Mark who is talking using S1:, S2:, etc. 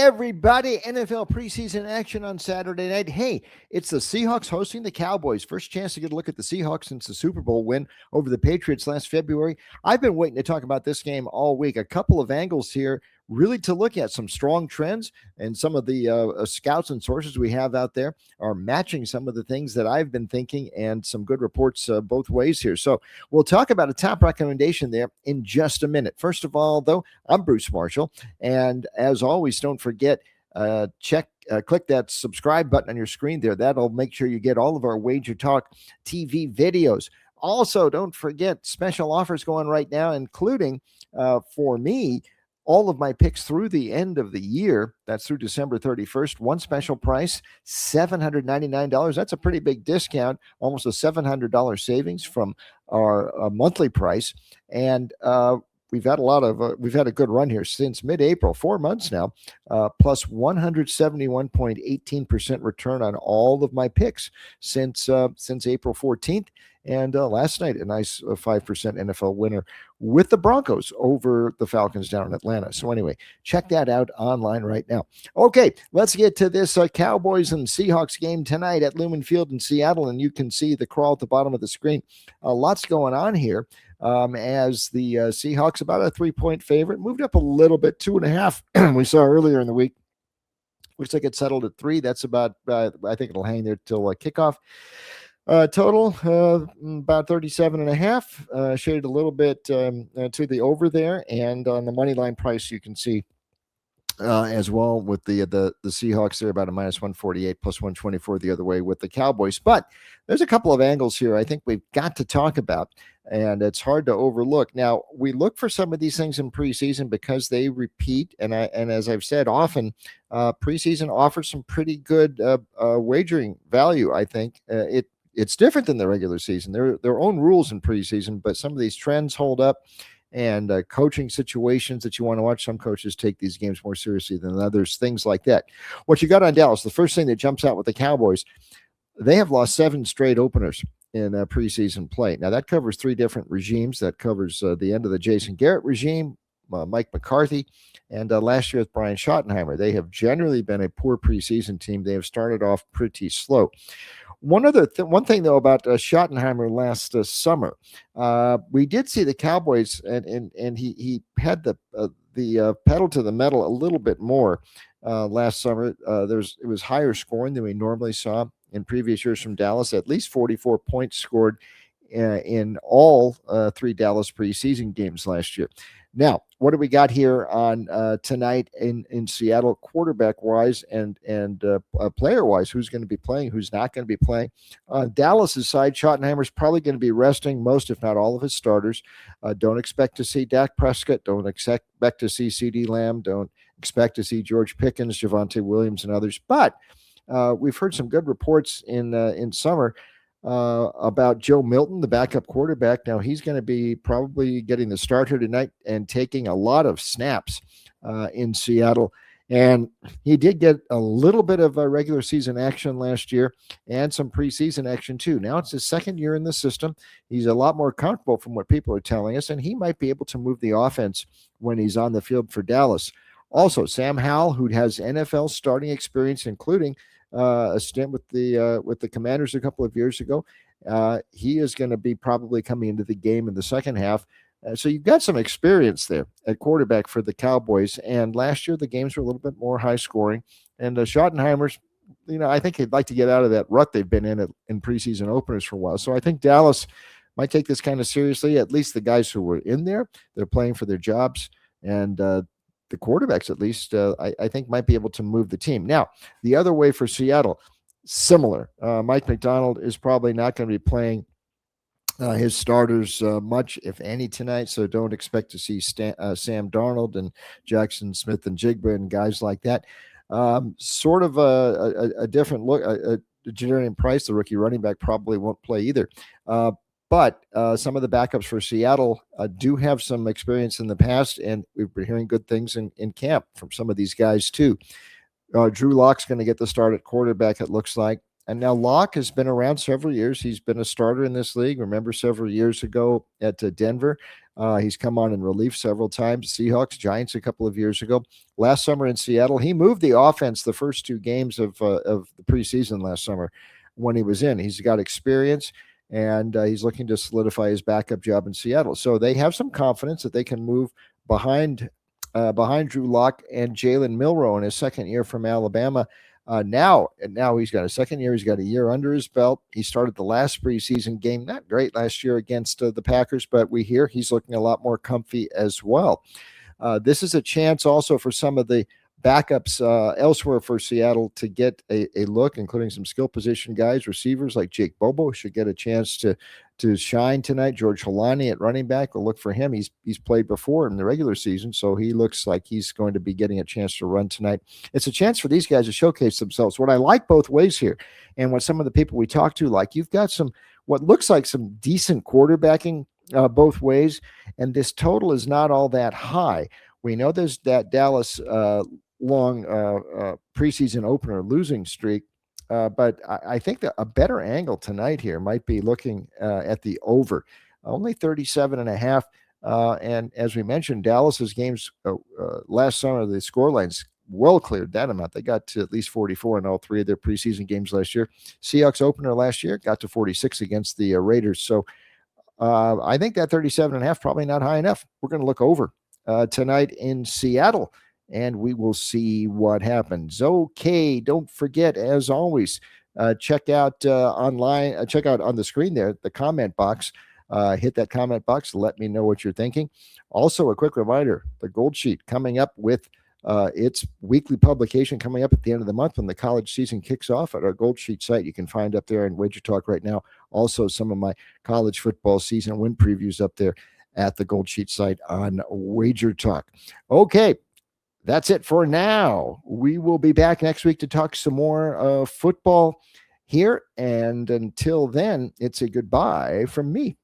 S1: everybody. NFL preseason action on Saturday night. Hey, it's the Seahawks hosting the Cowboys. First chance to get a look at the Seahawks since the Super Bowl win over the Patriots last February. I've been waiting to talk about this game all week. A couple of angles here really to look at. Some strong trends, and some of the scouts and sources we have out there are matching some of the things that I've been thinking, and some good reports both ways here. So we'll talk about a top recommendation there in just a minute. First of all, though, I'm Bruce Marshall, and as always, don't forget, click that subscribe button on your screen there. That'll make sure you get all of our WagerTalk TV videos. Also, don't forget special offers going right now, including for me, all of my picks through the end of the year. That's through December 31st. One special price, $799. That's a pretty big discount, almost a $700 savings from our monthly price. And we've had a good run here since mid-April, 4 months now, plus 171.18% return on all of my picks since April 14th. And last night, a nice 5% NFL winner with the Broncos over the Falcons down in Atlanta. So anyway, check that out online right now. Okay, let's get to this Cowboys and Seahawks game tonight at Lumen Field in Seattle. And you can see the crawl at the bottom of the screen. Lots going on here. As the Seahawks, about a 3-point favorite, moved up a little bit, 2.5 we saw earlier in the week. Looks like it settled at 3. That's about, I think it'll hang there till kickoff. Total about 37.5, shaded a little bit to the over there, and on the money line price you can see as well with the Seahawks there about a minus 148 plus 124 the other way with the Cowboys. But there's a couple of angles here I think we've got to talk about, and it's hard to overlook. Now, we look for some of these things in preseason because they repeat, and as I've said often, preseason offers some pretty good wagering value. I think it's different than the regular season. There are their own rules in preseason, but some of these trends hold up, and coaching situations that you want to watch. Some coaches take these games more seriously than others, things like that. What you got on Dallas, the first thing that jumps out with the Cowboys, they have lost 7 straight openers in preseason play. Now, that covers 3 different regimes. That covers the end of the Jason Garrett regime, Mike McCarthy, and last year with Brian Schottenheimer. They have generally been a poor preseason team. They have started off pretty slow. One thing though about Schottenheimer last summer, we did see the Cowboys, and he had the pedal to the metal a little bit more last summer. It was higher scoring than we normally saw in previous years from Dallas. At least 44 points scored in all 3 Dallas preseason games last year. Now, what do we got here on tonight in Seattle, quarterback-wise and player-wise? Who's going to be playing? Who's not going to be playing? Dallas's side, Schottenheimer's probably going to be resting most, if not all, of his starters. Don't expect to see Dak Prescott. Don't expect to see CeeDee Lamb. Don't expect to see George Pickens, Javonte Williams, and others. But we've heard some good reports in summer about Joe Milton, the backup quarterback. Now, he's going to be probably getting the start here tonight and taking a lot of snaps in Seattle. And he did get a little bit of regular season action last year and some preseason action too. Now it's his second year in the system. He's a lot more comfortable from what people are telling us, and he might be able to move the offense when he's on the field for Dallas. Also, Sam Howell, who has NFL starting experience, including a stint with the Commanders a couple of years ago. He is going to be probably coming into the game in the second half. So you've got some experience there at quarterback for the Cowboys. And last year, the games were a little bit more high scoring. And Schottenheimer's, I think he'd like to get out of that rut they've been in preseason openers for a while. So I think Dallas might take this kind of seriously. At least the guys who were in there, they're playing for their jobs. And the quarterbacks, at least, I think might be able to move the team. Now, the other way for Seattle, similar. Mike McDonald is probably not going to be playing his starters much, if any, tonight. So don't expect to see Sam Darnold and Jackson Smith and Jigba and guys like that. Sort of a different look. Jadarian Price, the rookie running back, probably won't play either. But some of the backups for Seattle do have some experience in the past, and we've been hearing good things in camp from some of these guys too. Drew Lock's going to get the start at quarterback, it looks like. And now Locke has been around several years. He's been a starter in this league. Remember several years ago at Denver. He's come on in relief several times. Seahawks, Giants a couple of years ago. Last summer in Seattle, he moved the offense the first 2 games of the preseason last summer when he was in. He's got experience, and he's looking to solidify his backup job in Seattle. So they have some confidence that they can move behind Drew Lock and Jalen Milroe in his second year from Alabama. Now he's got a second year. He's got a year under his belt. He started the last preseason game, not great last year against the Packers, but we hear he's looking a lot more comfy as well. This is a chance also for some of the backups elsewhere for Seattle to get a look, including some skill position guys, receivers like Jake Bobo should get a chance to shine tonight. George Holani at running back, we'll look for him. He's played before in the regular season, so he looks like he's going to be getting a chance to run tonight. It's a chance for these guys to showcase themselves. What I like both ways here, and what some of the people we talk to like, you've got some what looks like some decent quarterbacking both ways, and this total is not all that high. We know there's that Dallas long preseason opener losing streak. But I think that a better angle tonight here might be looking at the over, only 37.5. And as we mentioned, Dallas's games last summer, the scorelines well cleared that amount. They got to at least 44 in all 3 of their preseason games last year. Seahawks opener last year got to 46 against the Raiders. So I think that 37.5 probably not high enough. We're going to look over tonight in Seattle, and we will see what happens. Okay, don't forget, as always, check out online, check out on the screen there, the comment box. Hit that comment box. Let me know what you're thinking. Also, a quick reminder, the Gold Sheet coming up with its weekly publication coming up at the end of the month when the college season kicks off at our Gold Sheet site. You can find up there in WagerTalk right now. Also, some of my college football season win previews up there at the Gold Sheet site on WagerTalk. Okay. That's it for now. We will be back next week to talk some more football here. And until then, it's a goodbye from me.